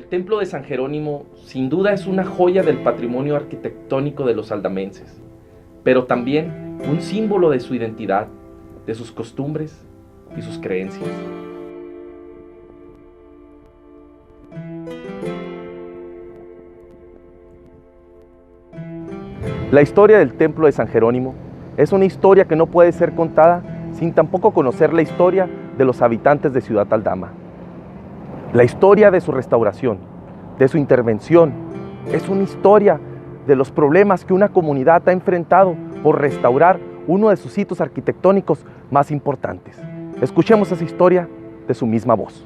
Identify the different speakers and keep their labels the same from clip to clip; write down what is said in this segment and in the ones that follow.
Speaker 1: templo de San Jerónimo sin duda es una joya del patrimonio arquitectónico de los aldamenses, pero también un símbolo de su identidad, de sus costumbres y sus creencias. La historia del templo de San Jerónimo es una historia que no puede ser contada sin tampoco conocer la historia de los habitantes de Ciudad Aldama. La historia de su restauración, de su intervención, es una historia de los problemas que una comunidad ha enfrentado por restaurar uno de sus sitios arquitectónicos más importantes. Escuchemos esa historia de su misma voz.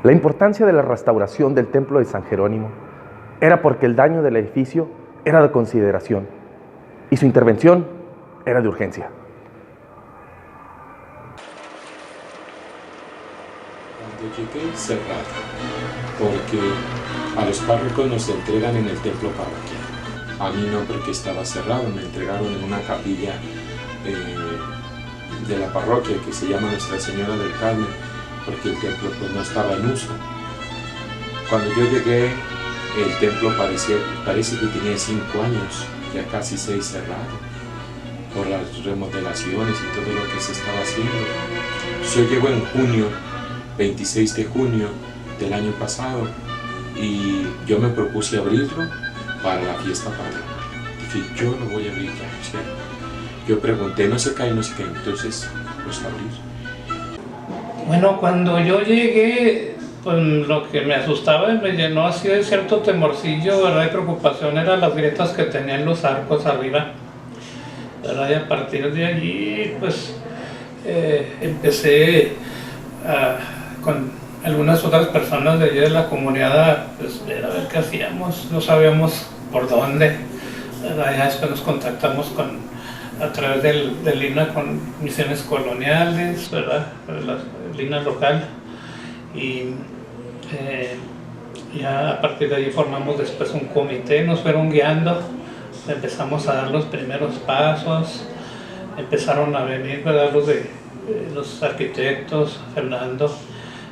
Speaker 1: La importancia de la restauración del templo de San Jerónimo era porque el daño del edificio era de consideración y su intervención era de urgencia.
Speaker 2: Cuando llegué cerrado, porque a los párrocos nos entregan en el templo parroquial. A mí no, porque estaba cerrado, me entregaron en una capilla de la parroquia que se llama Nuestra Señora del Carmen, porque el templo pues no estaba en uso. Cuando yo llegué, el templo parece que tenía 5 años, ya casi 6 cerrado, por las remodelaciones y todo lo que se estaba haciendo. Yo llego en junio, 26 de junio del año pasado, y yo me propuse abrirlo para la fiesta patronal. Dije, yo lo voy a abrir ya, ¿cierto? Yo pregunté, no se cae, entonces los abrí.
Speaker 3: Bueno, cuando yo llegué, pues lo que me asustaba y me llenó así de cierto temorcillo, ¿verdad? Y preocupación eran las grietas que tenían los arcos arriba, ¿verdad? Y a partir de allí, pues empecé con algunas otras personas de allí de la comunidad pues, a ver qué hacíamos, no sabíamos por dónde, ¿verdad? Ya después nos contactamos a través del INA con misiones coloniales, ¿verdad? El INA local, y ya a partir de allí formamos después un comité, nos fueron guiando, empezamos a dar los primeros pasos, empezaron a venir, ¿verdad? Los arquitectos, Fernando,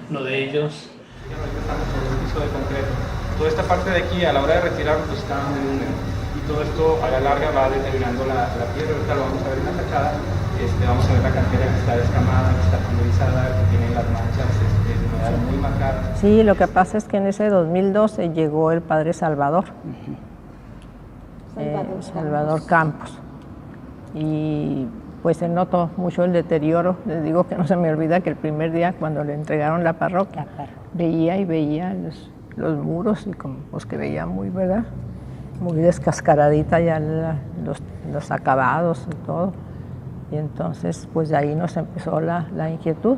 Speaker 3: uno de ellos.
Speaker 4: Empezamos con un piso de concreto. Toda esta parte de aquí, a la hora de retirarlo, pues estaba muy húmedo. Y todo esto a la larga va deteriorando la piedra. Ahorita lo vamos a ver en la fachada. Vamos a ver la cantera que está descamada, que está pulverizada, que tiene las manchas de humedad muy marcadas.
Speaker 5: Sí, lo que pasa es que en ese 2012 llegó el padre Salvador. Salvador Campos. Y pues se notó mucho el deterioro. Les digo que no se me olvida que el primer día cuando le entregaron la parroquia, veía y veía los muros y como pues que veía muy, ¿verdad? Muy descascaradita ya los acabados y todo. Y entonces pues de ahí nos empezó la inquietud.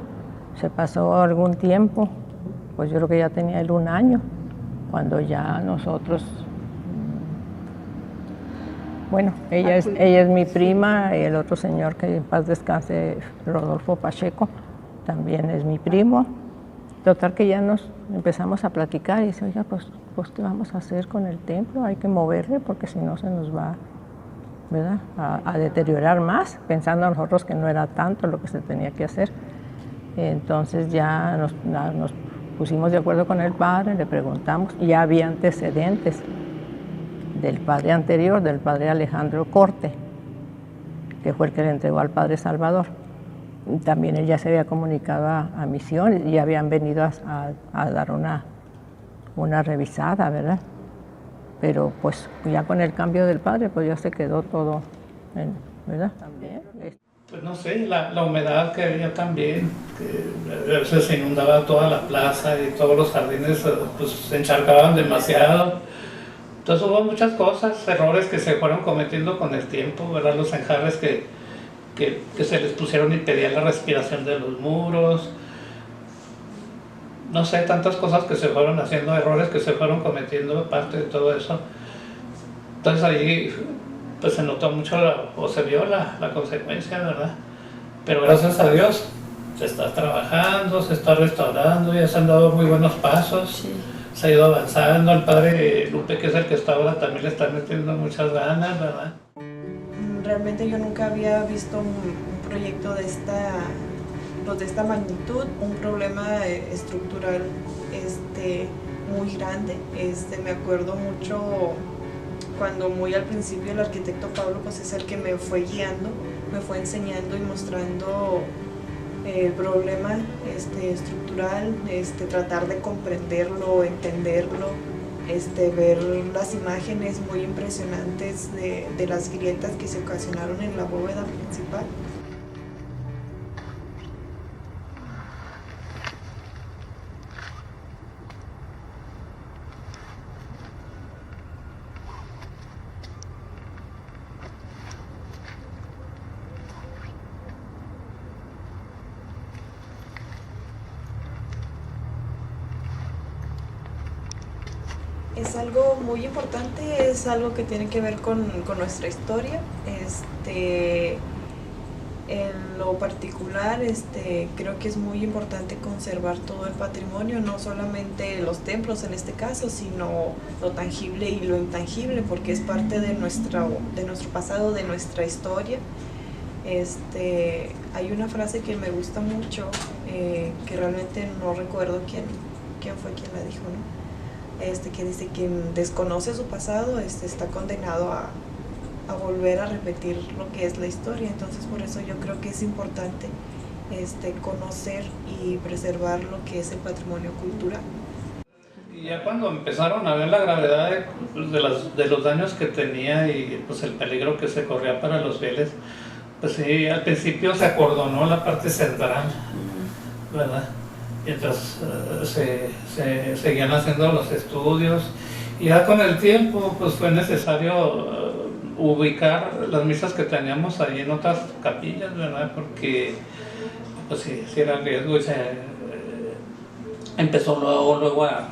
Speaker 5: Se pasó algún tiempo, pues yo creo que ya tenía él 1 año, cuando ya nosotros, bueno, ella es mi prima, y el otro señor que en paz descanse, Rodolfo Pacheco, también es mi primo. Total que ya nos empezamos a platicar y dice, oiga, pues ¿qué vamos a hacer con el templo? Hay que moverle porque si no se nos va, ¿verdad?, a deteriorar más, pensando nosotros que no era tanto lo que se tenía que hacer. Entonces ya nos pusimos de acuerdo con el padre, le preguntamos, y ya había antecedentes del padre anterior, del padre Alejandro Corte, que fue el que le entregó al padre Salvador. También él ya se había comunicado a Misiones y habían venido a dar una revisada, ¿verdad? Pero pues ya con el cambio del padre, pues ya se quedó todo, ¿verdad? También.
Speaker 3: Pues no sé, la humedad que había también, que a veces se inundaba toda la plaza y todos los jardines pues, se encharcaban demasiado. Entonces hubo muchas cosas, errores que se fueron cometiendo con el tiempo, ¿verdad? Los enjarres que se les pusieron impedían la respiración de los muros. No sé, tantas cosas que se fueron haciendo, errores que se fueron cometiendo, parte de todo eso. Entonces ahí pues se notó mucho o se vio la consecuencia, ¿verdad? Pero gracias a Dios se está trabajando, se está restaurando, ya se han dado muy buenos pasos, sí. Se ha ido avanzando. El padre Lupe, que es el que está ahora, también le está metiendo muchas ganas, ¿verdad?
Speaker 6: Realmente yo nunca había visto un proyecto de esta magnitud, un problema estructural muy grande. Me acuerdo mucho cuando muy al principio el arquitecto Pablo pues es el que me fue guiando, me fue enseñando y mostrando el problema estructural, tratar de comprenderlo, entenderlo, ver las imágenes muy impresionantes de las grietas que se ocasionaron en la bóveda principal. Es algo muy importante, es algo que tiene que ver con nuestra historia. En lo particular, creo que es muy importante conservar todo el patrimonio, no solamente los templos en este caso, sino lo tangible y lo intangible, porque es parte de nuestro pasado, de nuestra historia. Hay una frase que me gusta mucho, que realmente no recuerdo quién fue quien la dijo, ¿no? Que dice que quien desconoce su pasado está condenado a volver a repetir lo que es la historia. Entonces por eso yo creo que es importante conocer y preservar lo que es el patrimonio cultural.
Speaker 3: Y ya cuando empezaron a ver la gravedad de los daños que tenía y pues el peligro que se corría para los fieles, pues sí, al principio se acordonó la parte central, ¿verdad? Y entonces se seguían haciendo los estudios y ya con el tiempo pues fue necesario ubicar las misas que teníamos ahí en otras capillas, ¿verdad? Porque pues sí era riesgo y se empezó luego a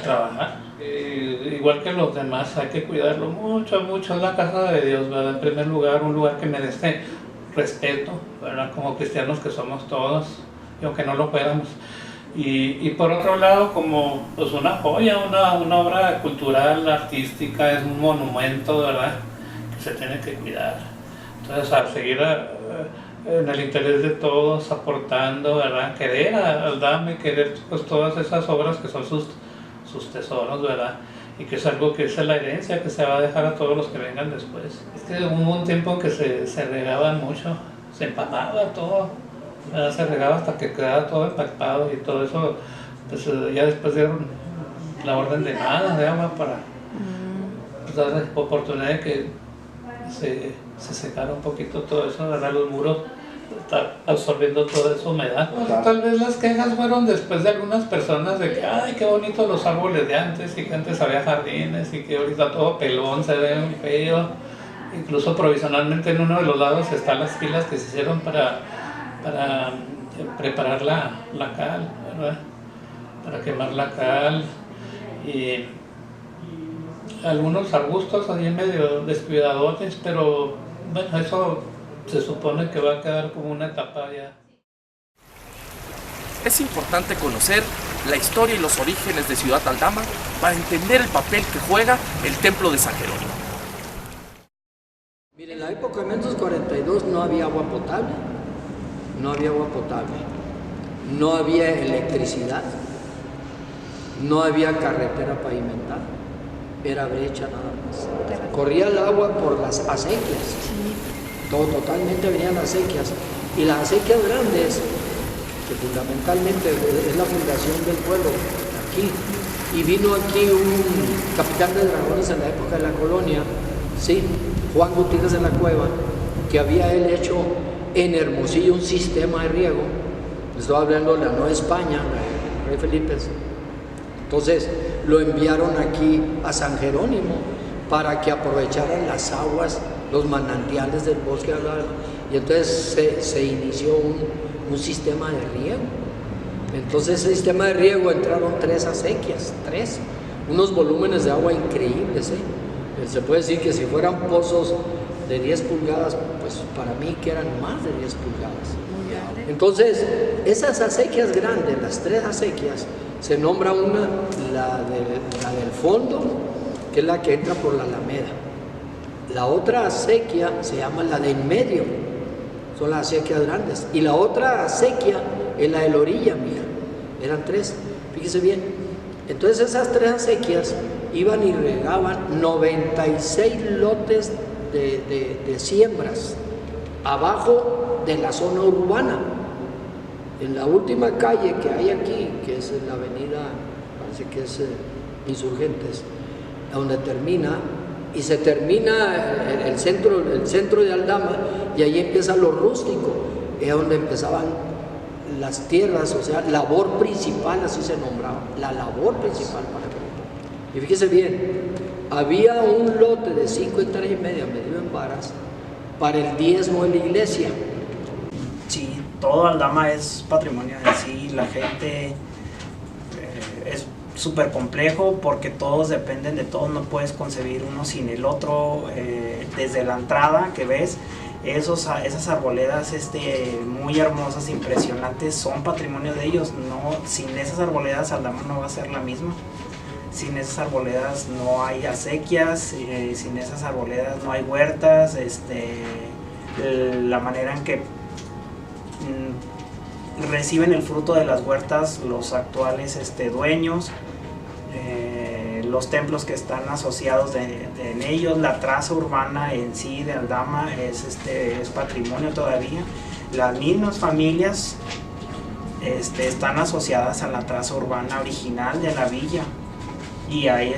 Speaker 3: trabajar. Igual que los demás hay que cuidarlo mucho, mucho. Es la casa de Dios, ¿verdad? En primer lugar, un lugar que merece respeto, ¿verdad? Como cristianos que somos todos, y aunque no lo fuéramos. Y por otro lado, como pues una joya, una obra cultural, artística, es un monumento, ¿verdad? Que se tiene que cuidar. Entonces, al seguir en el interés de todos, aportando, ¿verdad? Querer al Dame, querer pues todas esas obras que son sus tesoros, ¿verdad? Y que es algo que es la herencia que se va a dejar a todos los que vengan después. Es que hubo un tiempo en que se regaban mucho, se empapaba todo, ¿verdad? Se regaba hasta que quedaba todo empapado y todo eso, pues ya después dieron la orden de agua para pues, dar oportunidad de que se secara un poquito todo eso, ¿verdad? Los muros está absorbiendo toda esa humedad. Tal vez las quejas fueron después de algunas personas de que, ay, qué bonitos los árboles de antes, y que antes había jardines, y que ahorita todo pelón, se ve muy feo. Incluso provisionalmente en uno de los lados están las pilas que se hicieron para preparar la cal, ¿verdad? Para quemar la cal, y algunos arbustos ahí medio descuidadones, pero bueno, eso se supone que va a quedar como una etapa ya.
Speaker 1: Es importante conocer la historia y los orígenes de Ciudad Aldama para entender el papel que juega el templo de San Jerónimo.
Speaker 7: Mire, en la época de 1942 no había agua potable, no había agua potable, no había electricidad, no había carretera pavimentada, era brecha nada más. Corría el agua por las acequias, totalmente venían acequias, y las acequias grandes, que fundamentalmente es la fundación del pueblo aquí, y vino aquí un capitán de dragones en la época de la colonia, sí, Juan Gutiérrez de la Cueva, que había él hecho en Hermosillo un sistema de riego. Estoy hablando de la Nueva España, el rey Felipe. Entonces lo enviaron aquí a San Jerónimo para que aprovecharan las aguas, los manantiales del bosque de Aldama, y entonces se inició un sistema de riego. Entonces ese sistema de riego entraron 3 acequias, unos volúmenes de agua increíbles, Se puede decir que si fueran pozos de 10 pulgadas, pues para mí que eran más de 10 pulgadas. Entonces, esas acequias grandes, las 3 acequias, se nombra una, la del fondo, que es la que entra por la Alameda. La otra acequia se llama la de en medio, son las acequias grandes. Y la otra acequia es la de la orilla, mía. Eran 3, fíjese bien. Entonces esas 3 acequias iban y regaban 96 lotes de siembras abajo de la zona urbana. En la última calle que hay aquí, que es la avenida, parece que es Insurgentes, donde termina, y se termina el centro de Aldama, y ahí empieza lo rústico, es donde empezaban las tierras, o sea, labor principal, así se nombraba, la labor principal para el pueblo. Y fíjese bien, había un lote de 5,5 hectáreas medido en varas para el diezmo de la iglesia.
Speaker 8: Sí, todo Aldama es patrimonio en sí, la gente es súper complejo porque todos dependen de todos, no puedes concebir uno sin el otro. Desde la entrada que ves, esas arboledas muy hermosas, impresionantes, son patrimonio de ellos. No, sin esas arboledas Aldama no va a ser la misma. Sin esas arboledas no hay acequias, sin esas arboledas no hay huertas. La manera en que reciben el fruto de las huertas los actuales dueños, los templos que están asociados en ellos, la traza urbana en sí de Aldama es patrimonio todavía. Las mismas familias están asociadas a la traza urbana original de la villa, y hay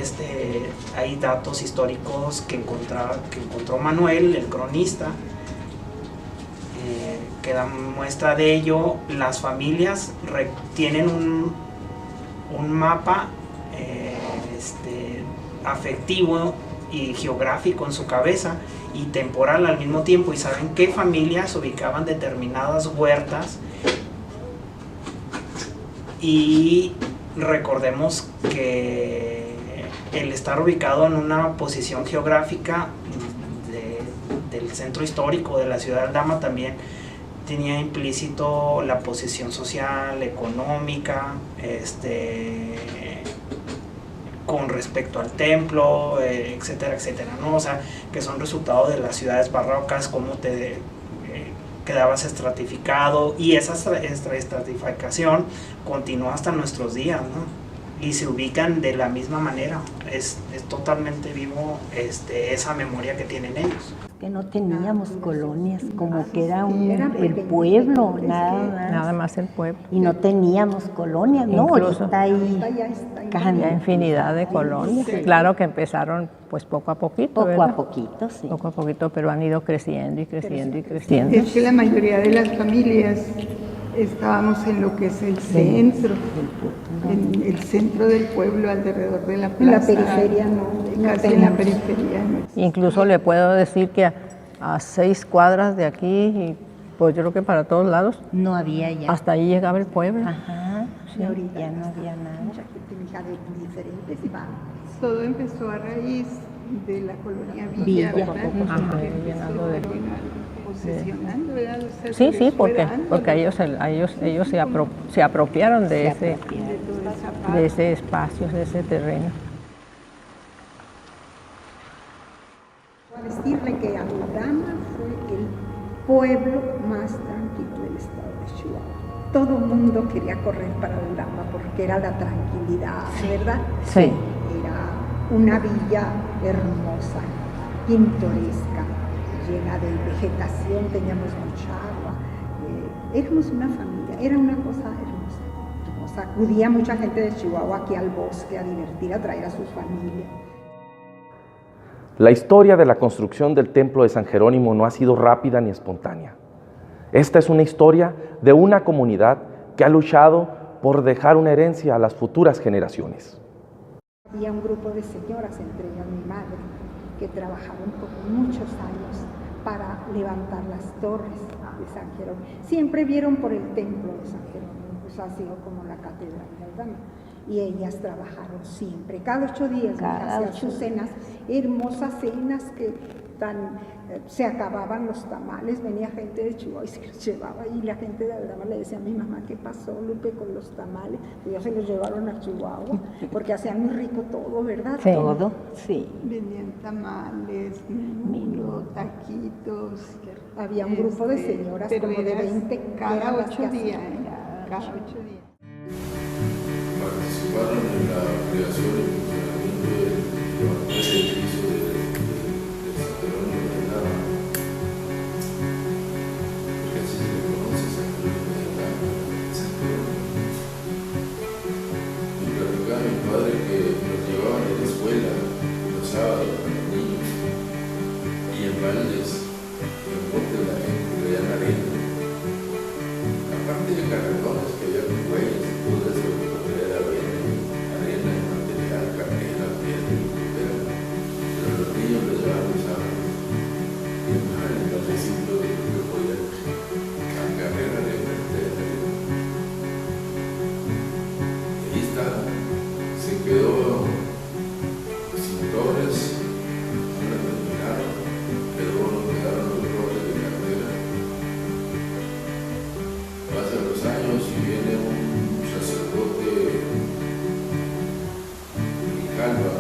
Speaker 8: datos históricos que encontró Manuel, el cronista, que dan muestra de ello. Las familias tienen un mapa afectivo y geográfico en su cabeza y temporal al mismo tiempo, y saben qué familias ubicaban determinadas huertas. Y recordemos que el estar ubicado en una posición geográfica del centro histórico de la ciudad de Aldama también tenía implícito la posición social, económica, con respecto al templo, etcétera, etcétera, ¿no? O sea, que son resultado de las ciudades barrocas, cómo te quedabas estratificado, y esa estratificación continúa hasta nuestros días, ¿no? y se ubican de la misma manera. Es totalmente vivo esa memoria que tienen ellos.
Speaker 9: Que no teníamos colonias, como que era el pueblo,
Speaker 5: Nada más el pueblo.
Speaker 9: Y no teníamos colonias, no,
Speaker 5: Incluso,
Speaker 9: ahorita hay
Speaker 5: ya infinidad de colonias. Sí. Claro que empezaron pues poco a poquito,
Speaker 9: poco a poquito, sí.
Speaker 5: Poco a poquito, pero han ido creciendo y creciendo y creciendo.
Speaker 10: Es que la mayoría de las familias estábamos en lo que es el centro, en el centro del pueblo, alrededor de la plaza.
Speaker 9: En la periferia no.
Speaker 10: Casi en la periferia no.
Speaker 5: Incluso le puedo decir que a 6 cuadras de aquí, y pues yo creo que para todos lados,
Speaker 9: no había ya.
Speaker 5: Hasta ahí llegaba el pueblo.
Speaker 9: Ajá,
Speaker 5: sí.
Speaker 9: Ahorita ya no había nada.
Speaker 10: Mucha gente diferentes y va. Todo empezó a raíz de la colonia Villa, ¿verdad?
Speaker 5: Llenando de...
Speaker 10: Posesionando, ¿verdad? O sea,
Speaker 5: sí, porque ellos se apropiaron de ese espacio, de ese terreno.
Speaker 10: A decirle que Aldama fue el pueblo más tranquilo del estado de Chihuahua. Todo el mundo quería correr para Aldama porque era la tranquilidad, ¿verdad?
Speaker 5: Sí.
Speaker 10: Era una villa hermosa, pintoresca, llena de vegetación, teníamos mucha agua, éramos una familia, era una cosa hermosa. Acudía mucha gente de Chihuahua aquí al bosque a divertir, a traer a sus familias.
Speaker 1: La historia de la construcción del templo de San Jerónimo no ha sido rápida ni espontánea. Esta es una historia de una comunidad que ha luchado por dejar una herencia a las futuras generaciones.
Speaker 10: Había un grupo de señoras, entre ellas mi madre, que trabajaron por muchos años para levantar las torres de San Jerónimo. Siempre vieron por el templo de San Jerónimo, pues ha sido como la catedral de Aldama. Y ellas trabajaron siempre, cada 8 días, hacían sus cenas, hermosas cenas que se acababan los tamales, venía gente de Chihuahua y se los llevaba, y la gente de Aldama le decía a mi mamá, ¿qué pasó, Lupe, con los tamales? Pues ya se los llevaron a Chihuahua, porque hacían muy rico todo, ¿verdad?
Speaker 9: Sí. Todo, sí.
Speaker 10: Venían tamales, menudo, taquitos.
Speaker 8: Había un grupo de señoras como de 20
Speaker 10: cada 8 días. Cada 8 días.
Speaker 2: Participaron en la creación y funcionamiento del edificio de San Jerónimo de Aldama, porque así se le conoce, San Jerónimo de Aldama, San Jerónimo. Y platicaba mi padre que nos llevaban a la escuela los sábados a los niños, y en baldes, en botes la gente traían arena. Aparte de carretones que había con güeyes y todo eso, los niños les llevaban los sábados y en los recintos de lo que podían a carrera de arena. Y ahí está, se quedó sin torres, no la terminaron, quedaron los torres de carrera. Pasan los años y viene un sacerdote Calva,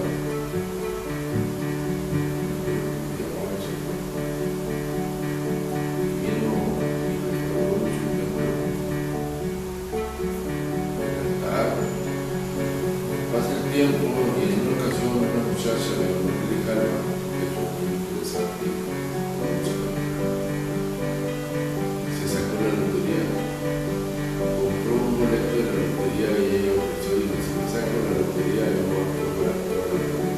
Speaker 2: pasa el tiempo y en una ocasión una muchacha de Calva, que es muy interesante, se sacó la lotería, compró un boleto de la lotería y ella ofreció y si me saco la lotería yo voy a cobrar toda la lotería.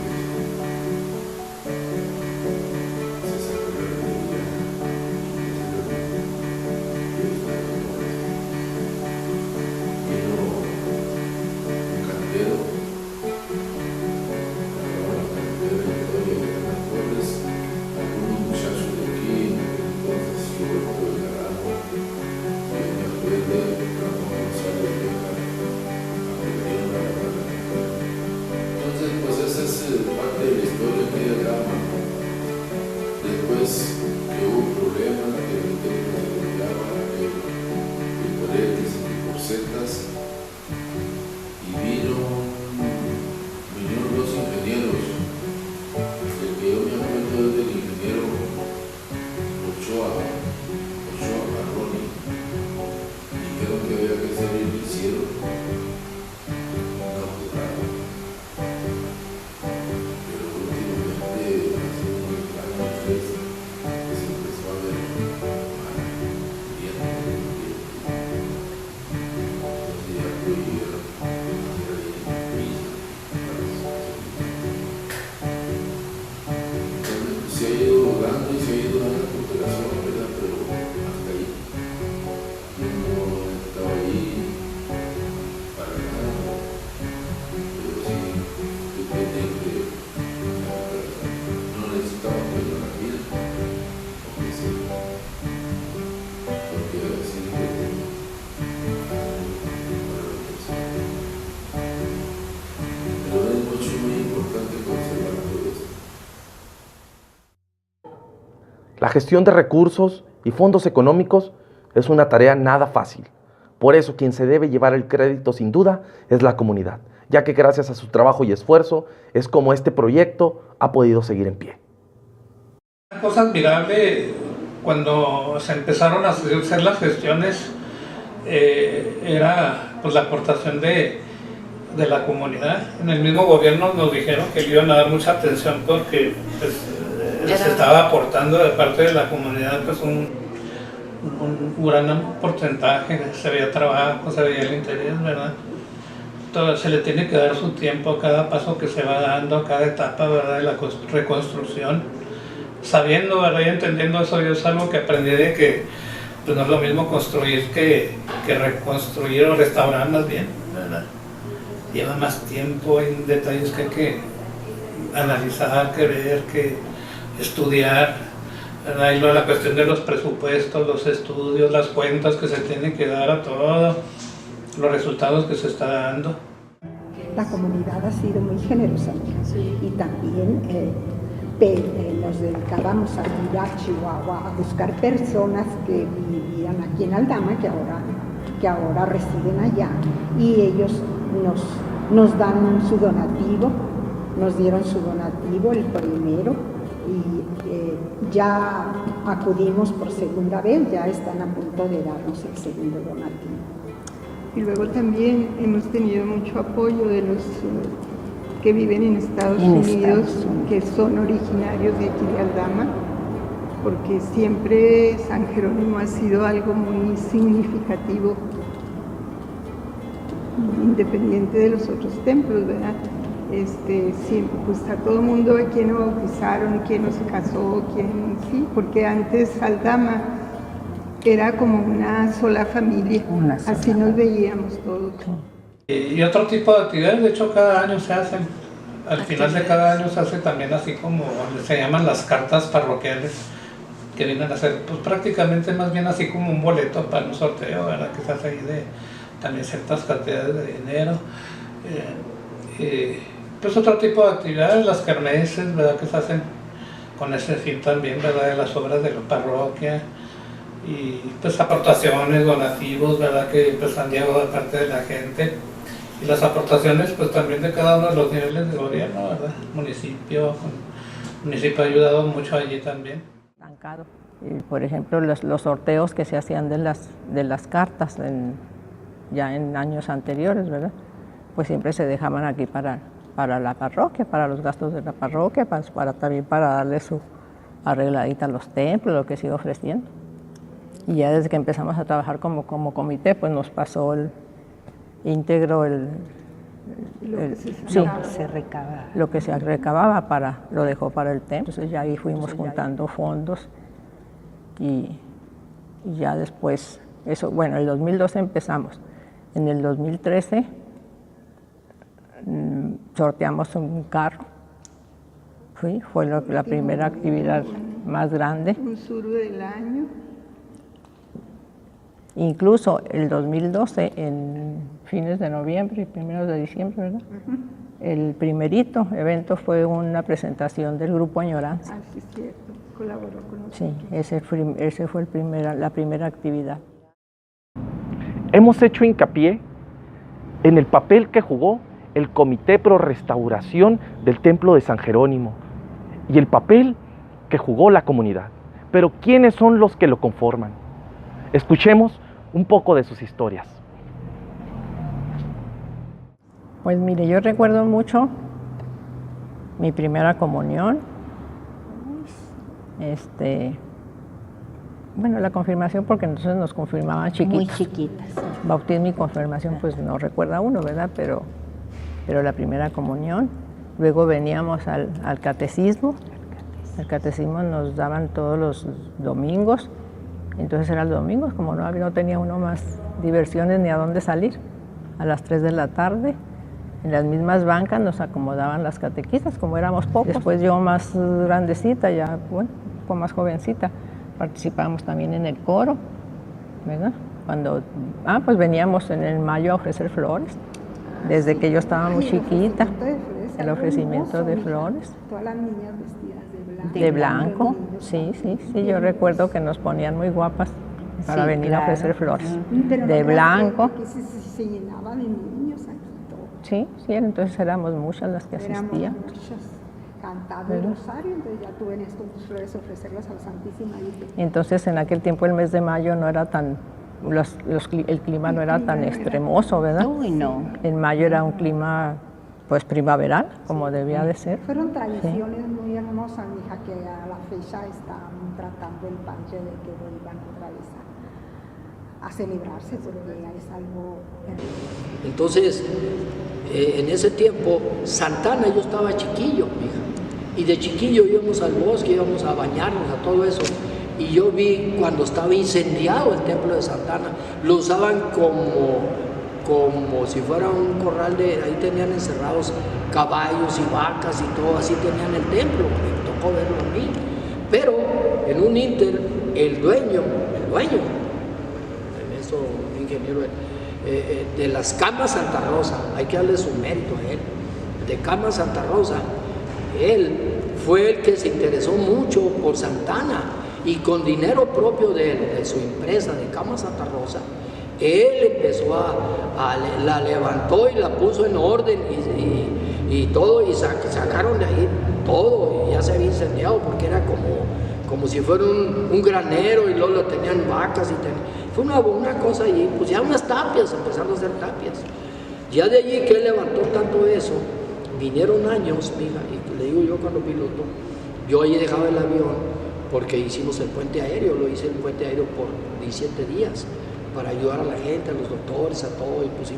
Speaker 2: Se sacó la lotería vino un cantero, algunos se ha ido logrando y se ha ido dando la cooperación, ¿verdad? Pero hasta ahí. Yo no estaba ahí para nada, pero sí estoy pendiente, no necesitaba apoyo en la vida, porque sí, porque así no tengo para la persona. Pero es mucho muy importante conservar todo esto.
Speaker 1: La gestión de recursos y fondos económicos es una tarea nada fácil. Por eso quien se debe llevar el crédito sin duda es la comunidad, ya que gracias a su trabajo y esfuerzo es como este proyecto ha podido seguir en pie.
Speaker 3: Una cosa admirable cuando se empezaron a hacer las gestiones era pues, la aportación de la comunidad. En el mismo gobierno nos dijeron que le iban a dar mucha atención porque pues, se estaba aportando de parte de la comunidad pues un gran porcentaje, se veía trabajo, se veía el interés, ¿verdad? Todo, se le tiene que dar su tiempo a cada paso que se va dando, a cada etapa, ¿verdad? De la reconstrucción, sabiendo, ¿verdad? Y entendiendo eso, yo es algo que aprendí de que pues, no es lo mismo construir que reconstruir o restaurar más bien, ¿verdad? Lleva más tiempo, hay detalles que hay que analizar, que ver, que estudiar, ¿verdad? Y luego la cuestión de los presupuestos, los estudios, las cuentas que se tienen que dar a todo, los resultados que se está dando.
Speaker 10: La comunidad ha sido muy generosa y también nos dedicábamos a ir a Chihuahua a buscar personas que vivían aquí en Aldama, que ahora residen allá, y ellos nos dan su donativo, nos dieron su donativo, el primero, y ya acudimos por segunda vez, ya están a punto de darnos el segundo donativo.
Speaker 11: Y luego también hemos tenido mucho apoyo de los que viven en Estados Unidos, que son originarios de aquí de Aldama, porque siempre San Jerónimo ha sido algo muy significativo, independiente de los otros templos, ¿verdad? Siempre, pues a todo el mundo, a quien lo bautizaron, quien nos casó, sí, porque antes Aldama era como una sola familia, así nos veíamos todos.
Speaker 3: Y otro tipo de actividades, de hecho cada año se hacen, al final de cada año se hace también así como se llaman las cartas parroquiales, que vienen a ser pues prácticamente más bien así como un boleto para un sorteo, ¿verdad? Que se hace ahí de también ciertas cantidades de dinero. Pues otro tipo de actividades, las kermeses, ¿verdad? Que se hacen con ese fin también, ¿verdad? De las obras de la parroquia. Y pues aportaciones, donativos, ¿verdad? Que pues han llegado de parte de la gente. Y las aportaciones pues también de cada uno de los niveles de gobierno, ¿verdad? El municipio ha ayudado mucho allí también.
Speaker 5: Por ejemplo, los sorteos que se hacían de las cartas ya en años anteriores, ¿verdad? Pues siempre se dejaban aquí para la parroquia, para los gastos de la parroquia, también para darle su arregladita a los templos, lo que se iba ofreciendo. Y ya desde que empezamos a trabajar como comité, pues nos pasó íntegro lo que se recababa lo dejó para el templo. Entonces ya ahí fuimos juntando fondos y ya después, en el 2012 empezamos. En el 2013 sorteamos un carro, fue la primera actividad más grande.
Speaker 11: Un sur del año.
Speaker 5: Incluso el 2012, en fines de noviembre y primeros de diciembre, ¿verdad? El primerito evento fue una presentación del Grupo Añoranza.
Speaker 11: Ah, sí, es cierto, colaboró con nosotros.
Speaker 5: Sí, ese fue la primera actividad.
Speaker 1: Hemos hecho hincapié en el papel que jugó el Comité Pro Restauración del Templo de San Jerónimo y el papel que jugó la comunidad. Pero ¿quiénes son los que lo conforman? Escuchemos un poco de sus historias.
Speaker 5: Pues mire, yo recuerdo mucho mi primera comunión, la confirmación, porque entonces nos confirmaban chiquitos.
Speaker 9: Muy chiquitas.
Speaker 5: Bautismo y confirmación, pues no recuerda uno, ¿verdad? Pero la primera comunión. Luego veníamos al catecismo. El catecismo nos daban todos los domingos, entonces eran los domingos, como no tenía uno más diversiones ni a dónde salir. A las 3 de la tarde, en las mismas bancas nos acomodaban las catequistas, como éramos pocos. Después yo más grandecita, ya bueno, un poco más jovencita, participábamos también en el coro, ¿verdad? Cuando, pues veníamos en el mayo a ofrecer flores, desde que yo estaba muy chiquita, el ofrecimiento de flores.
Speaker 10: Todas las niñas vestidas
Speaker 5: de blanco, sí, yo recuerdo que nos ponían muy guapas para venir a ofrecer flores, de blanco.
Speaker 10: Se llenaba de niños aquí todo.
Speaker 5: Sí, entonces éramos muchas las que asistían.
Speaker 10: Éramos muchas. Cantado el rosario, entonces ya tú venías con tus flores a ofrecerlas a la Santísima Virgen.
Speaker 5: Entonces en aquel tiempo el mes de mayo no era tan, el clima no era tan extremoso, ¿verdad?
Speaker 9: Uy, no.
Speaker 5: En mayo era un clima pues primaveral, como debía de ser.
Speaker 10: Fueron tradiciones muy hermosas, mija, que a la fecha están tratando el panche de que vuelvan otra vez a celebrarse, porque es algo hermoso.
Speaker 7: Entonces, en ese tiempo, Santana, yo estaba chiquillo, mija, y de chiquillo íbamos al bosque, íbamos a bañarnos, a todo eso, y yo vi cuando estaba incendiado el templo de Santana, lo usaban como si fuera un corral ahí tenían encerrados caballos y vacas y todo, así tenían el templo, me tocó verlo a mí, pero en un ínter, el dueño, en eso, ingeniero, de las Camas Santa Rosa, hay que darle su mérito a él, de Camas Santa Rosa, él fue el que se interesó mucho por Santana y con dinero propio de su empresa de Camas Santa Rosa, él empezó la levantó y la puso en orden y todo, y sacaron de ahí todo, y ya se había incendiado porque era como si fuera un granero, y luego lo tenían vacas fue una cosa allí, pues ya unas tapias, empezaron a hacer tapias. Ya de allí que él levantó tanto eso, vinieron años, mija, y le digo yo cuando piloto, yo allí dejaba el avión porque hicimos el puente aéreo, lo hice el puente aéreo por 17 días para ayudar a la gente, a los doctores, a todo, y pues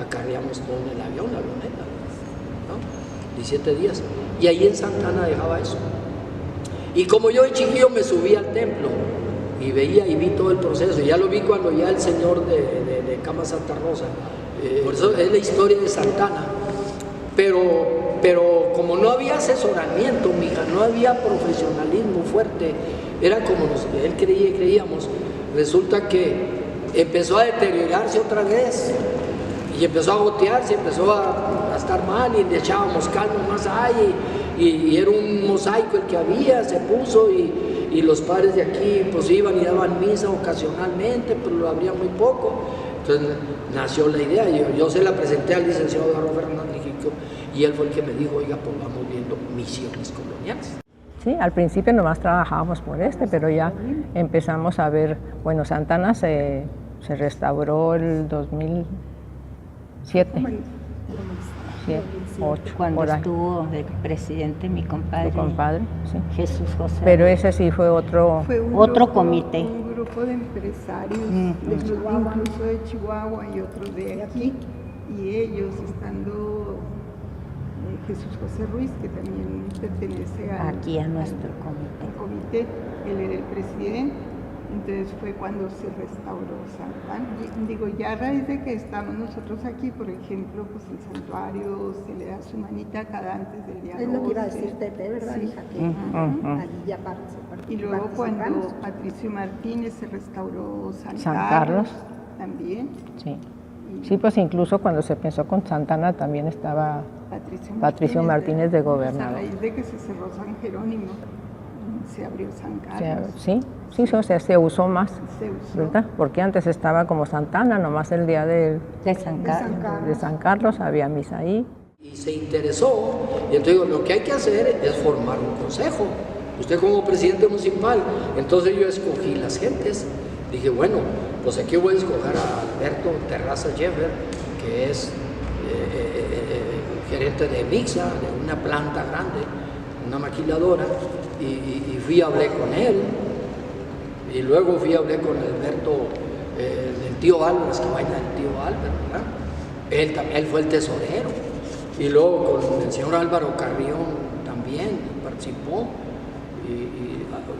Speaker 7: acarreamos todo en el avión, la avioneta, ¿no? 17 días. Y ahí en Santana dejaba eso. Y como yo de chiquillo me subí al templo y veía y vi todo el proceso, y ya lo vi cuando ya el señor de Cama Santa Rosa, por eso es la historia de Santana, pero como no había asesoramiento, mija, no había profesionalismo fuerte, era como él creía y creíamos, resulta que empezó a deteriorarse otra vez, y empezó a gotearse, empezó a estar mal, y le echábamos calma más ahí, y era un mosaico el que había, se puso, y los padres de aquí pues iban y daban misa ocasionalmente, pero lo abrían muy poco. Entonces nació la idea, yo se la presenté al licenciado Eduardo Fernández Jico, y él fue el que me dijo, oiga, pues vamos viendo misiones coloniales.
Speaker 5: Sí, al principio nomás trabajábamos por pero ya empezamos a ver, bueno, Santana se restauró el 2007, 2008,
Speaker 9: cuando estuvo de presidente mi compadre.
Speaker 5: Tu compadre, sí.
Speaker 9: Jesús José.
Speaker 5: Pero ese sí fue otro
Speaker 9: comité.
Speaker 11: Un grupo de empresarios, incluso de Chihuahua y otros de aquí, y ellos estando Jesús José Ruiz, que también pertenece
Speaker 9: aquí a nuestro
Speaker 11: comité, él era el presidente. Entonces fue cuando se restauró Santana. Digo, ya a raíz de que estamos nosotros aquí, por ejemplo, pues el santuario se le da su manita cada antes del día 12.
Speaker 10: Es lo que iba a decir Tete, ¿verdad,
Speaker 11: sí.
Speaker 10: hija? Que allí ya participamos.
Speaker 11: Y luego cuando Patricio Martínez se restauró San
Speaker 5: Carlos
Speaker 11: también.
Speaker 5: Sí. Sí, pues incluso cuando se pensó con Santana también estaba Patricio Martínez de gobernador.
Speaker 11: A raíz de que se cerró San Jerónimo, se abrió San Carlos.
Speaker 5: Sí, o sea, se usó más, ¿verdad? Porque antes estaba como Santana, nomás el día de San Carlos había misa ahí.
Speaker 7: Y se interesó, y entonces digo, lo que hay que hacer es formar un consejo. Usted como presidente municipal, entonces yo escogí las gentes. Dije, bueno, pues aquí voy a escoger a Alberto Terraza Jeffer, que es gerente de Mixa, de una planta grande, una maquiladora, y fui y hablé con él, y luego fui y hablé con Alberto, el tío Álvarez, que baila el tío Álvaro, ¿verdad? Él fue el tesorero, y luego con el señor Álvaro Carrión también participó,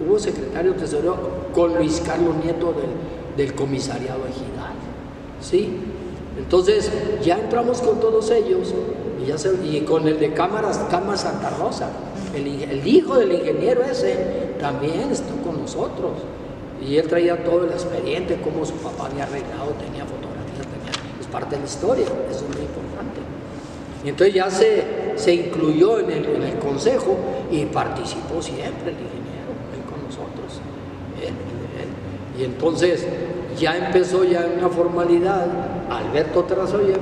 Speaker 7: hubo secretario tesorero con Luis Carlos Nieto del comisariado ejidal, ¿sí? Entonces ya entramos con todos ellos y con el de Cama Santa Rosa, el hijo del ingeniero ese también estuvo con nosotros y él traía todo el expediente, cómo su papá había arreglado, tenía fotografías, es parte de la historia, eso es muy importante. Y entonces ya se incluyó en el consejo y participó siempre el ingeniero él con nosotros. Y entonces ya empezó ya una formalidad Alberto Terrazoyer,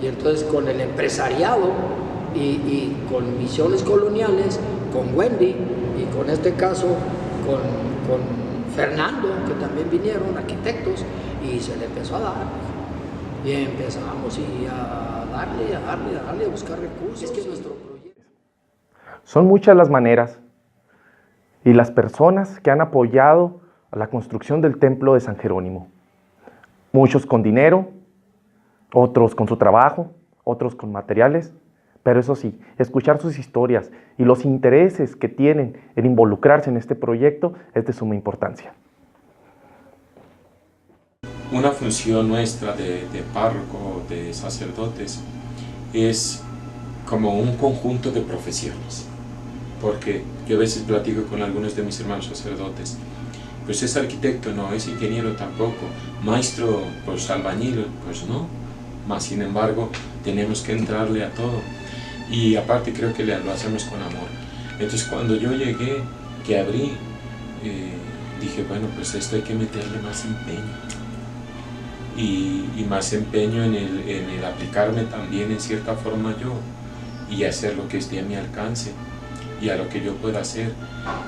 Speaker 7: y entonces con el empresariado y con Misiones Coloniales, con Wendy y con este caso con Fernando, que también vinieron arquitectos, y se le empezó a dar. Y empezamos a darle, a buscar recursos. Es que nuestro proyecto...
Speaker 1: Son muchas las maneras y las personas que han apoyado a la construcción del templo de San Jerónimo. Muchos con dinero, otros con su trabajo, otros con materiales, pero eso sí, escuchar sus historias y los intereses que tienen en involucrarse en este proyecto es de suma importancia.
Speaker 2: Una función nuestra de párroco, de sacerdotes, es como un conjunto de profesiones, porque yo a veces platico con algunos de mis hermanos sacerdotes, pues es arquitecto, no, es ingeniero tampoco, maestro, pues albañil, pues no, más sin embargo tenemos que entrarle a todo, y aparte creo que lo hacemos con amor. Entonces cuando yo llegué, que abrí, dije, bueno, pues esto hay que meterle más empeño, y más empeño en el aplicarme también en cierta forma yo, y hacer lo que esté a mi alcance, y a lo que yo pueda hacer.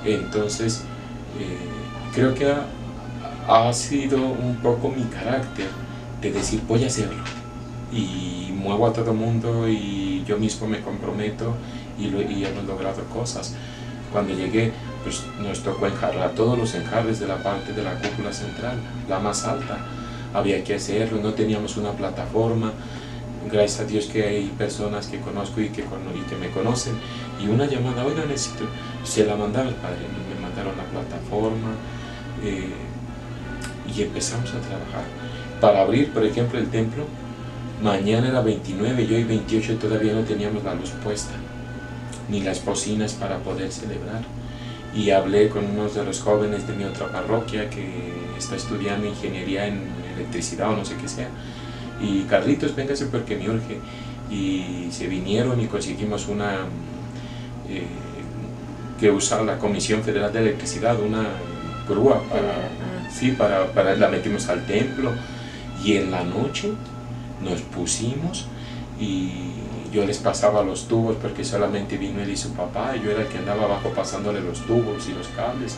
Speaker 2: Entonces, creo que ha sido un poco mi carácter de decir, voy a hacerlo, y muevo a todo el mundo, y yo mismo me comprometo, y hemos logrado cosas. Cuando llegué, pues nos tocó enjarrar todos los enjarres de la parte de la cúpula central, la más alta. Había que hacerlo, no teníamos una plataforma. Gracias a Dios que hay personas que conozco y que me conocen, y una llamada, oiga, necesito, se la mandaba el padre, me mandaron la plataforma, y empezamos a trabajar. Para abrir, por ejemplo, el templo, mañana era 29 y hoy 28 todavía no teníamos la luz puesta, ni las bocinas para poder celebrar. Y hablé con uno de los jóvenes de mi otra parroquia que está estudiando ingeniería en electricidad o no sé qué sea, y Carlitos, véngase porque me urge, y se vinieron y conseguimos que usar la Comisión Federal de Electricidad, una grúa para la metimos al templo, y en la noche nos pusimos y yo les pasaba los tubos porque solamente vino él y su papá, y yo era el que andaba abajo pasándole los tubos y los cables,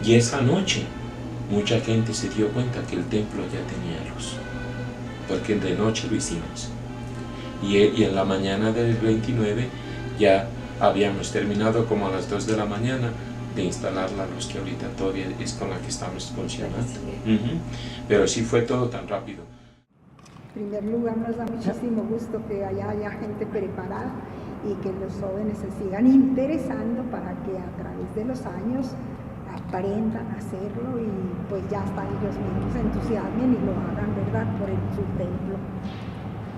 Speaker 2: y esa noche mucha gente se dio cuenta que el templo ya tenía luz, porque de noche lo hicimos, y en la mañana del 29 ya habíamos terminado como a las 2 de la mañana de instalar la luz que ahorita todavía es con la que estamos funcionando. Pero sí fue todo tan rápido.
Speaker 10: En primer lugar, nos da muchísimo gusto que haya gente preparada y que los jóvenes se sigan interesando para que a través de los años aprendan a hacerlo, y pues ya están ellos mismos, se entusiasmen y lo hagan, ¿verdad?, por su templo,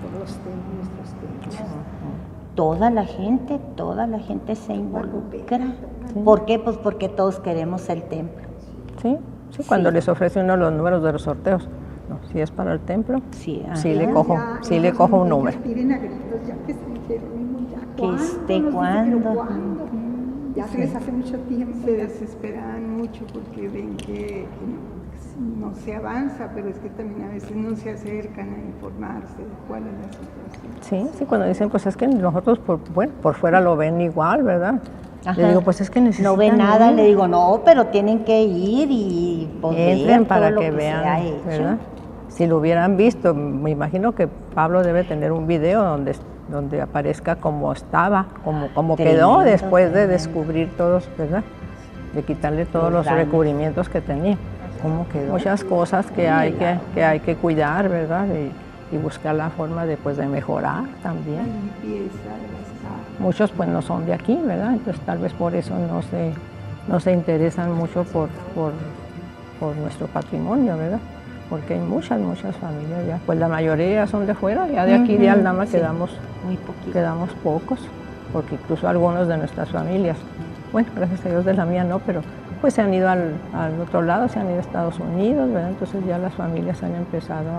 Speaker 10: por nuestros templos.
Speaker 9: Toda la gente se involucra. ¿Por qué? Pues porque todos queremos el templo.
Speaker 5: Sí, cuando les ofrece uno los números de los sorteos. No, si es para el templo, sí le cojo un número.
Speaker 10: Piden a gritos ya que se dijeron,
Speaker 9: ¿cuándo?
Speaker 10: Ya se les hace mucho tiempo.
Speaker 11: Se desesperan mucho porque ven que no se avanza, pero es que también a veces no se acercan a informarse de cuál es la situación.
Speaker 5: Sí, cuando dicen, pues es que nosotros por fuera lo ven igual, ¿verdad?
Speaker 9: Ajá.
Speaker 5: Le digo, pues es que necesitan...
Speaker 9: No ven nada, le digo, no, pero tienen que ir y
Speaker 5: entren para que vean, ¿verdad? Si lo hubieran visto, me imagino que Pablo debe tener un video donde aparezca cómo estaba, cómo quedó después de descubrir todos, ¿verdad? De quitarle todos los recubrimientos que tenía. ¿Cómo quedó? Muchas cosas que hay que cuidar, ¿verdad? Y buscar la forma de mejorar también.
Speaker 11: La limpieza de las casas.
Speaker 5: Muchos pues no son de aquí, ¿verdad? Entonces tal vez por eso no se no se interesan mucho por nuestro patrimonio, ¿verdad? Porque hay muchas familias ya, pues la mayoría son de fuera, ya de aquí de Aldama sí, quedamos pocos, porque incluso algunos de nuestras familias, bueno, gracias a Dios de la mía no, pero pues se han ido al otro lado, se han ido a Estados Unidos, ¿verdad? Entonces ya las familias se han empezado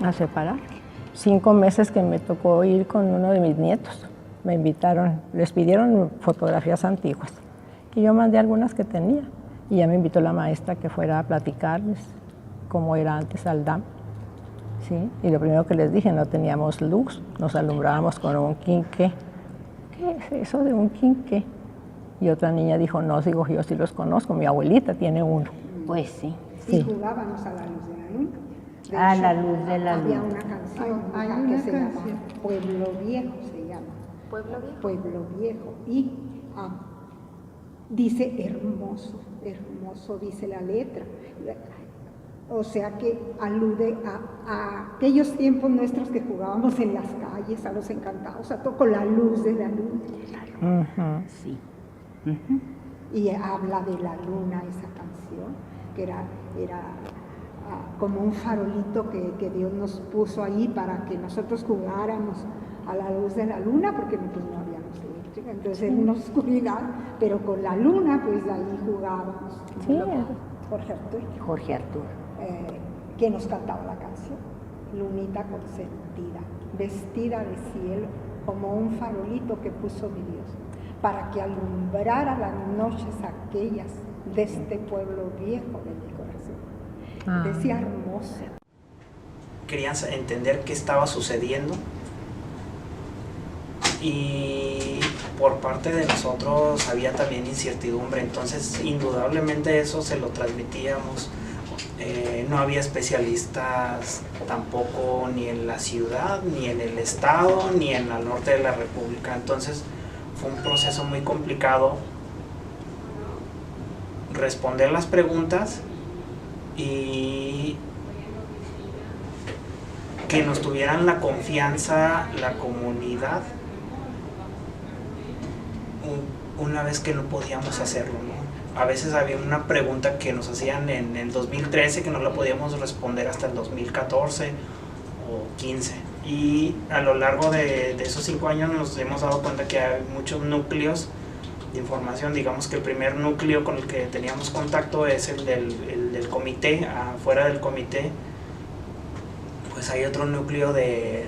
Speaker 5: a separar. 5 meses que me tocó ir con uno de mis nietos, me invitaron, les pidieron fotografías antiguas, y yo mandé algunas que tenía, y ya me invitó la maestra que fuera a platicarles cómo era antes Aldama, ¿sí? Y lo primero que les dije, no teníamos luz, nos alumbrábamos con un quinqué. ¿Qué es eso de un quinqué? Y otra niña dijo, no, digo, yo sí los conozco, mi abuelita tiene uno.
Speaker 9: Pues sí.
Speaker 10: Y jugábamos a la luz de la luna.
Speaker 9: A la luz de la luna.
Speaker 10: Había una canción que se llama Pueblo Viejo, se llama. ¿Pueblo Viejo? Pueblo Viejo. Y dice hermoso, hermoso, dice la letra. O sea que alude a aquellos tiempos nuestros que jugábamos en las calles, a los encantados, a todo con la luz de la luna.
Speaker 9: Sí.
Speaker 10: Y habla de la luna esa canción, que era como un farolito que Dios nos puso ahí para que nosotros jugáramos a la luz de la luna, porque pues no había luz eléctrica, entonces era una oscuridad, pero con la luna pues ahí jugábamos.
Speaker 5: Sí.
Speaker 10: Jorge Arturo. Que nos cantaba la canción, Lunita consentida, vestida de cielo, como un farolito que puso mi Dios, para que alumbrara las noches aquellas de este pueblo viejo de mi corazón. Decía hermoso.
Speaker 8: Querían entender qué estaba sucediendo y por parte de nosotros había también incertidumbre, entonces indudablemente eso se lo transmitíamos. No había especialistas tampoco ni en la ciudad, ni en el estado, ni en el norte de la República. Entonces fue un proceso muy complicado responder las preguntas y que nos tuvieran la confianza la comunidad una vez que no podíamos hacerlo, ¿no? A veces había una pregunta que nos hacían en el 2013 que no la podíamos responder hasta el 2014 o 15. Y a lo largo de esos 5 años nos hemos dado cuenta que hay muchos núcleos de información. Digamos que el primer núcleo con el que teníamos contacto es el del comité. Afuera del comité pues hay otro núcleo de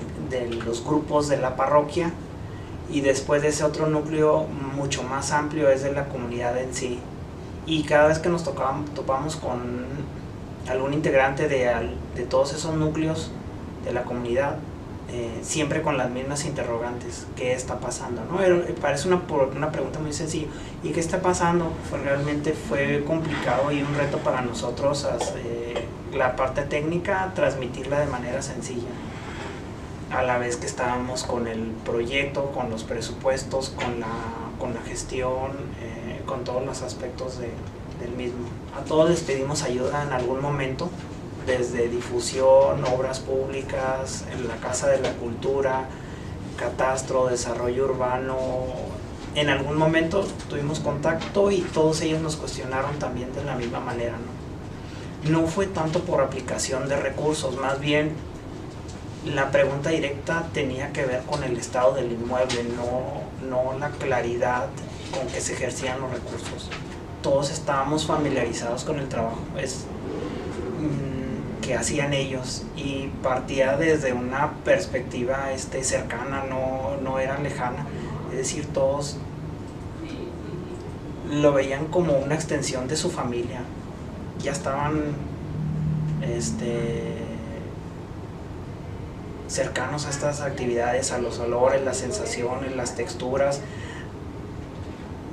Speaker 8: los grupos de la parroquia, y después de ese otro núcleo mucho más amplio es de la comunidad en sí. Y cada vez que nos topamos con algún integrante de todos esos núcleos de la comunidad, siempre con las mismas interrogantes: ¿qué está pasando? ¿No? Parece una pregunta muy sencilla. ¿Y qué está pasando? Realmente fue complicado y un reto para nosotros, la parte técnica, transmitirla de manera sencilla, a la vez que estábamos con el proyecto, con los presupuestos, con la gestión, con todos los aspectos del mismo. A todos les pedimos ayuda en algún momento, desde difusión, obras públicas, en la Casa de la Cultura, catastro, desarrollo urbano. En algún momento tuvimos contacto y todos ellos nos cuestionaron también de la misma manera, ¿no? No fue tanto por aplicación de recursos, más bien la pregunta directa tenía que ver con el estado del inmueble, no la claridad con que se ejercían los recursos. Todos estábamos familiarizados con el trabajo que hacían ellos, y partía desde una perspectiva cercana, no era lejana. Es decir, todos lo veían como una extensión de su familia. Ya estaban cercanos a estas actividades, a los olores, las sensaciones, las texturas.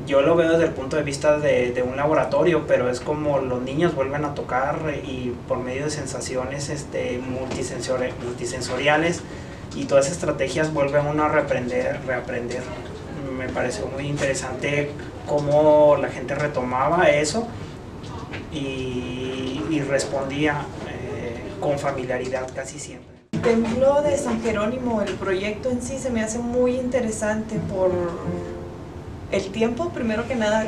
Speaker 8: Yo lo veo desde el punto de vista de un laboratorio, pero es como los niños vuelven a tocar, y por medio de sensaciones multisensoriales, y todas esas estrategias vuelve a uno a reaprender. Me pareció muy interesante cómo la gente retomaba eso y respondía con familiaridad casi siempre.
Speaker 6: El templo de San Jerónimo, el proyecto en sí se me hace muy interesante el tiempo, primero que nada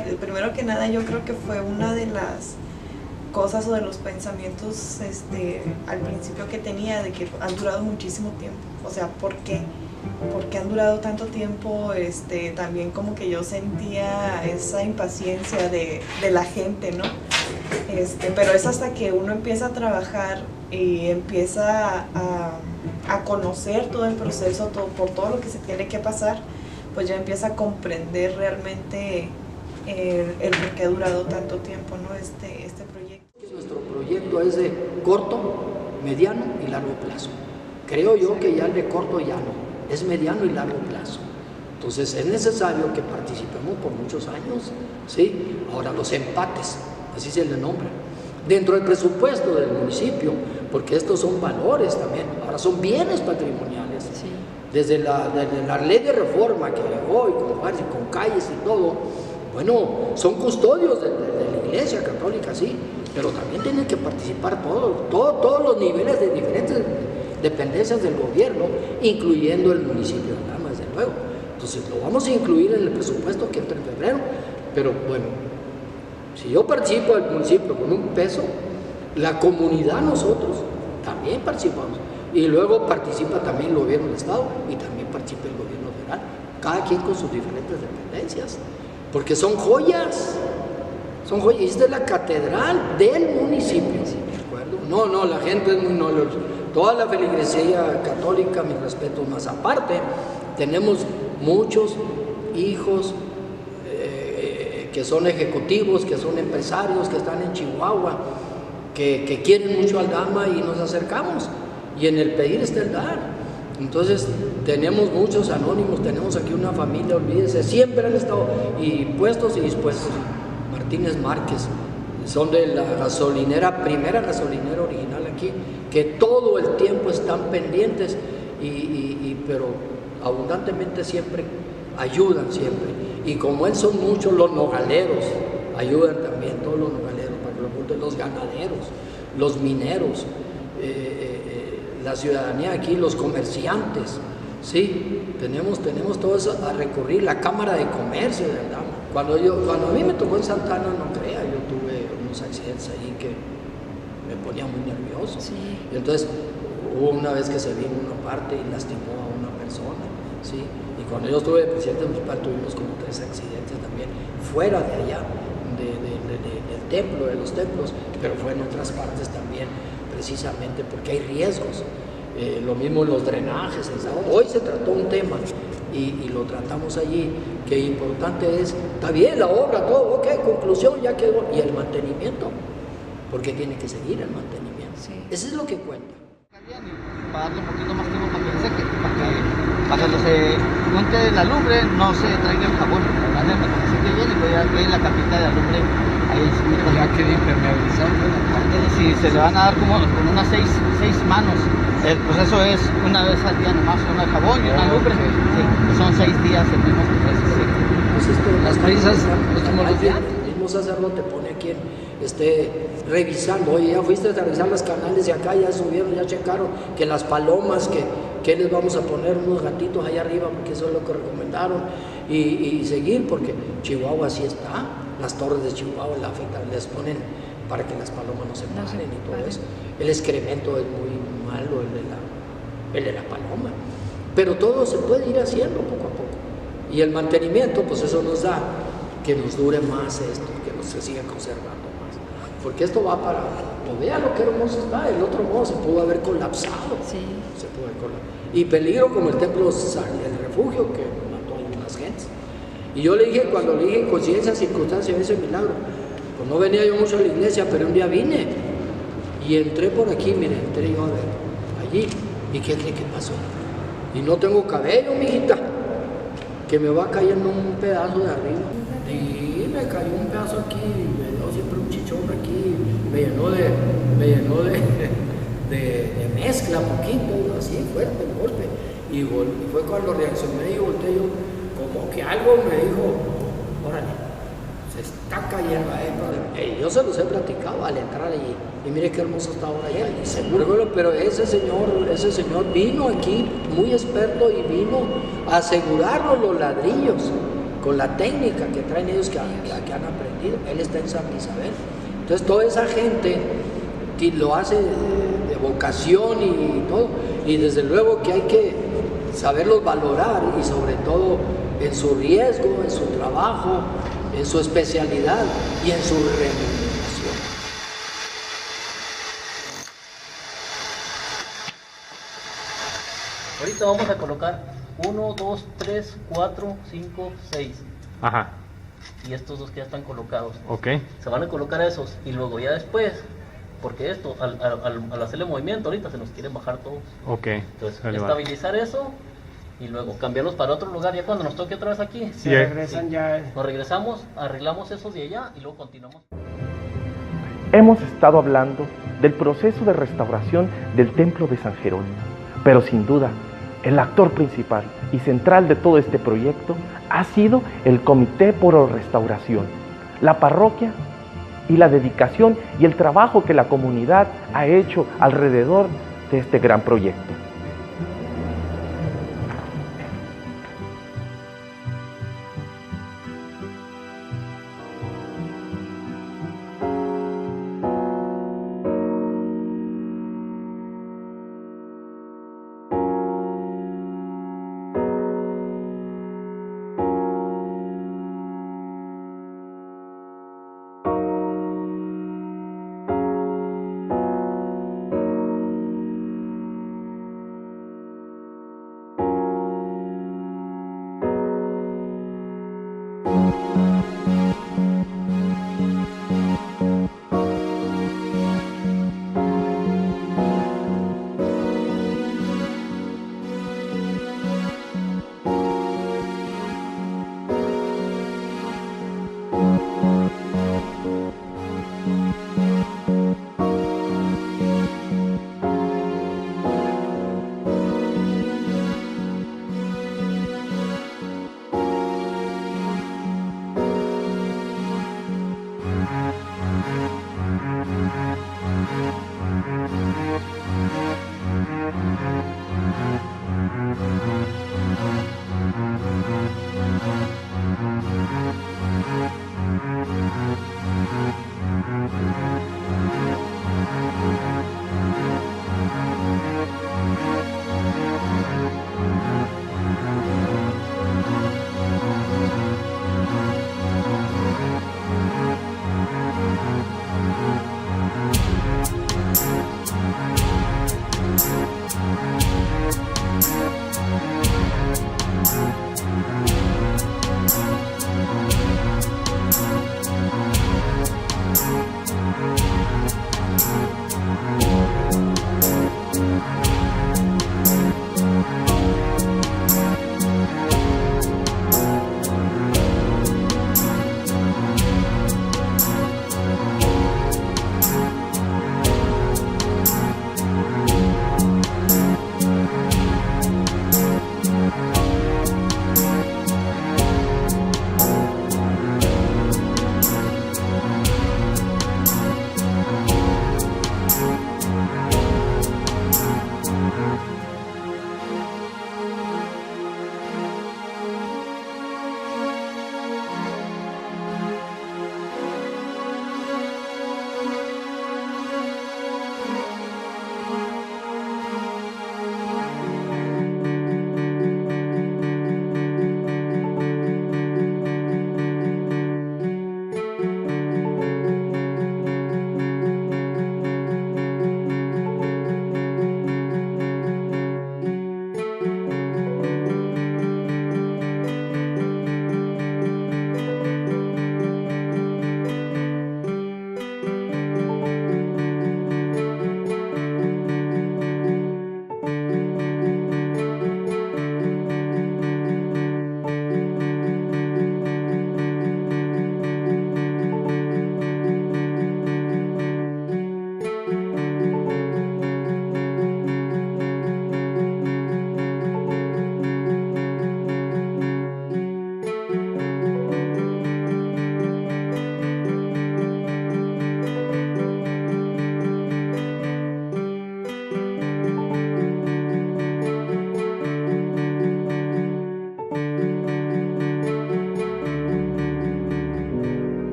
Speaker 6: yo creo que fue una de las cosas o de los pensamientos al principio que tenía, de que han durado muchísimo tiempo. O sea, ¿por qué? ¿Por qué han durado tanto tiempo? También como que yo sentía esa impaciencia de la gente, ¿no? Pero es hasta que uno empieza a trabajar y empieza a conocer todo el proceso, por todo lo que se tiene que pasar, pues ya empieza a comprender realmente el por qué ha durado tanto tiempo, ¿no? este proyecto.
Speaker 7: Nuestro proyecto es de corto, mediano y largo plazo. Creo yo que ya el de corto ya no, es mediano y largo plazo. Entonces es necesario que participemos por muchos años, ¿sí? Ahora los empates, así se le nombra, dentro del presupuesto del municipio, porque estos son valores también, ahora son bienes patrimoniales. Sí. Desde la ley de reforma que llegó y con calles y todo, bueno, son custodios de la Iglesia Católica, sí, pero también tienen que participar todos los niveles de diferentes dependencias del gobierno, incluyendo el municipio de Aldama, desde luego. Entonces lo vamos a incluir en el presupuesto que entra en febrero, pero bueno, si yo participo del municipio con un peso, la comunidad, nosotros también participamos, y luego participa también el gobierno del estado y también participa el gobierno federal, cada quien con sus diferentes dependencias, porque son joyas, y esta es la catedral del municipio, ¿de acuerdo? No, la gente es muy noble, toda la feligresía católica, mis respetos, más aparte, tenemos muchos hijos que son ejecutivos, que son empresarios, que están en Chihuahua, que quieren mucho al Aldama y nos acercamos, y en el pedir está el dar. Entonces tenemos muchos anónimos, tenemos aquí una familia, olvídese, siempre han estado y puestos y dispuestos. Martínez Márquez, son de la primera gasolinera original aquí, que todo el tiempo están pendientes, pero abundantemente siempre ayudan siempre. Y como él son muchos los nogaleros, ayudan también todos los nogaleros, para los ganaderos, los mineros, la ciudadanía aquí, los comerciantes, sí, tenemos todo eso a recurrir, la Cámara de Comercio de Aldama. Cuando a mí me tocó en Santana, no crea, yo tuve unos accidentes ahí que me ponía muy nervioso. Sí. Y entonces hubo una vez que se vino una parte y lastimó a una persona, sí. Y cuando yo estuve de presidente municipal tuvimos como 3 accidentes también fuera de allá, del templo, de los templos, pero fue en otras partes también, precisamente porque hay riesgos. Lo mismo en los drenajes. Hoy se trató un tema y lo tratamos allí, que importante es, está bien la obra, todo, ok, conclusión, ya quedó, y el mantenimiento, porque tiene que seguir el mantenimiento. Sí. Eso es lo que cuenta.
Speaker 12: Para darle un poquito más tiempo para que seque, para cuando se monte la lumbre no se traiga el jabón, para que se seque bien y pueda ver la capita de la lumbre ahí encima. Ya queda impermeabilizado. Si se le van a dar como con unas 6 manos. El proceso es una vez al día nomás, una jabón y una lumbre. Sí, son 6 días el mismo proceso. Sí.
Speaker 7: Pues las prisas, el mismo sacerdote pone a quien esté revisando. Oye, ya fuiste a revisar los canales de acá, ya subieron, ya checaron que las palomas, que les vamos a poner unos gatitos allá arriba, porque eso es lo que recomendaron, y seguir, porque Chihuahua sí está, las torres de Chihuahua la afectan, les ponen para que las palomas no se paren y todo eso. El excremento es muy malo, el de la paloma, pero todo se puede ir haciendo poco a poco, y el mantenimiento, pues eso nos da que nos dure más esto, que nos se siga conservando más, porque esto va para, pues vea lo que hermoso está, el otro modo se pudo haber colapsado, sí. Se pudo haber colapsado, y peligro como el templo, el refugio que mató a algunas gentes, y yo le dije, cuando le dije coincidencia, circunstancia, ese milagro, pues no venía yo mucho a la iglesia, pero un día vine, y entré por aquí, mire, entré yo a ver, allí, y ¿qué cree que pasó? Y no tengo cabello, mijita, que me va cayendo un pedazo de arriba, y me cayó un pedazo aquí, me dio siempre un chichón aquí, me llenó de mezcla poquito, así fuerte el golpe, y fue cuando reaccioné y volteé yo, como que algo me dijo, órale, se está cayendo ahí. Yo se los he platicado al entrar allí, y mire qué hermoso está ahora allá, y seguro, pero ese señor vino aquí muy experto y vino a asegurarnos los ladrillos con la técnica que traen ellos que han aprendido. Él está en San Isabel. Entonces toda esa gente lo hace de vocación y todo, y desde luego que hay que saberlos valorar, y sobre todo en su riesgo, en su trabajo, en su especialidad y en su remuneración.
Speaker 13: Ahorita vamos a colocar 1, 2, 3, 4, 5, 6.
Speaker 14: Ajá.
Speaker 13: Y estos dos que ya están colocados.
Speaker 14: Ok.
Speaker 13: Se van a colocar esos y luego ya después, porque esto, al hacerle movimiento ahorita se nos quieren bajar todos.
Speaker 14: Ok.
Speaker 13: Entonces,
Speaker 14: Vale,
Speaker 13: estabilizar eso y luego cambiarlos para otro lugar. Ya cuando nos toque otra vez aquí,
Speaker 14: Sí,
Speaker 8: regresan ya.
Speaker 13: nos regresamos, arreglamos esos de allá y luego continuamos.
Speaker 1: Hemos estado hablando del proceso de restauración del templo de San Jerónimo, pero sin duda, el actor principal y central de todo este proyecto ha sido el Comité por la Restauración, la parroquia y la dedicación y el trabajo que la comunidad ha hecho alrededor de este gran proyecto.